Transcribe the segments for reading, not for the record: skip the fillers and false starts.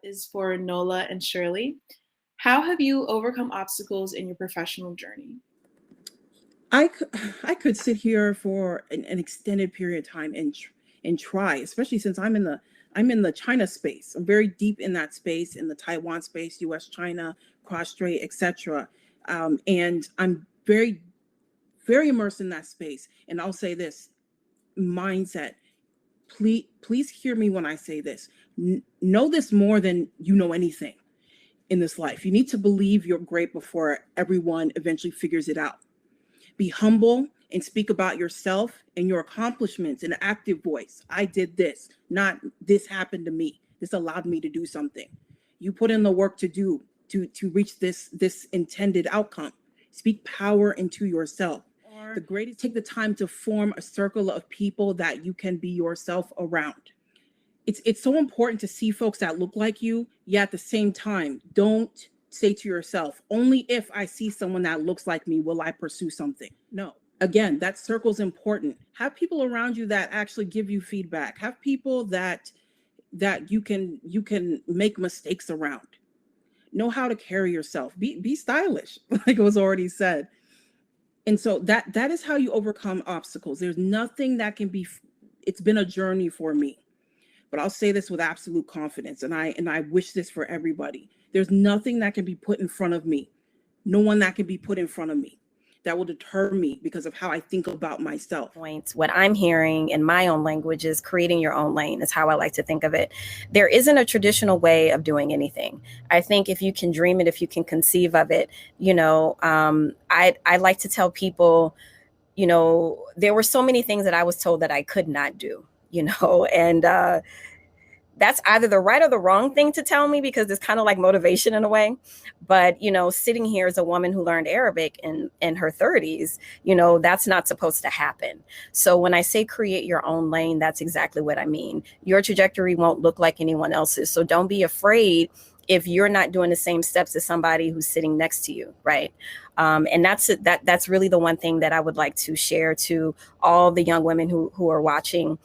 is for Nola and Shirley. How have you overcome obstacles in your professional journey? I could, I could sit here for an extended period of time and try, especially since I'm in the China space. I'm very deep in that space, in the Taiwan space, U.S. China cross strait, etc. And I'm very immersed in that space. And I'll say this: mindset. Please hear me when I say this. Know this more than you know anything in this life. You need to believe you're great before everyone eventually figures it out. Be humble and speak about yourself and your accomplishments in an active voice. I did this, not this happened to me. This allowed me to do something. You put in the work to reach this intended outcome. Speak power into yourself. The greatest, take the time to form a circle of people that you can be yourself around. It's so important to see folks that look like you, yet at the same time, don't say to yourself, only if I see someone that looks like me will I pursue something. No. Again, that circle's important. Have people around you that actually give you feedback. Have people that you can make mistakes around. Know how to carry yourself. Be stylish, like it was already said. And so that is how you overcome obstacles. There's nothing that can be. It's been a journey for me. But I'll say this with absolute confidence, and I wish this for everybody. There's nothing that can be put in front of me, no one that can be put in front of me that will deter me because of how I think about myself. What I'm hearing in my own language is creating your own lane is how I like to think of it. There isn't a traditional way of doing anything. I think if you can dream it, if you can conceive of it, I like to tell people, there were so many things that I was told that I could not do. And that's either the right or the wrong thing to tell me because it's kind of like motivation in a way. But, sitting here as a woman who learned Arabic in her 30s, that's not supposed to happen. So when I say create your own lane, that's exactly what I mean. Your trajectory won't look like anyone else's. So don't be afraid if you're not doing the same steps as somebody who's sitting next to you, right? And that's really the one thing that I would like to share to all the young women who are watching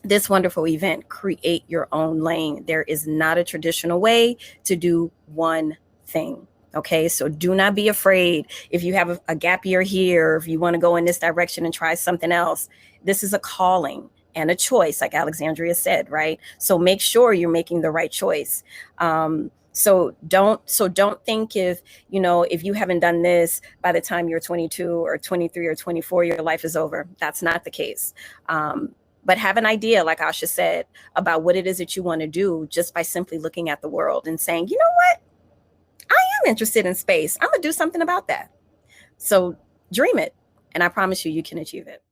this wonderful event. Create your own lane. There is not a traditional way to do one thing. Okay, so do not be afraid if you have a gap year here, if you want to go in this direction and try something else. This is a calling and a choice, like Alexandria said, right? So make sure you're making the right choice. So don't think if you haven't done this by the time you're 22 or 23 or 24, your life is over. That's not the case. But have an idea, like Asha said, about what it is that you want to do just by simply looking at the world and saying, you know what? I am interested in space. I'm going to do something about that. So dream it. And I promise you, you can achieve it.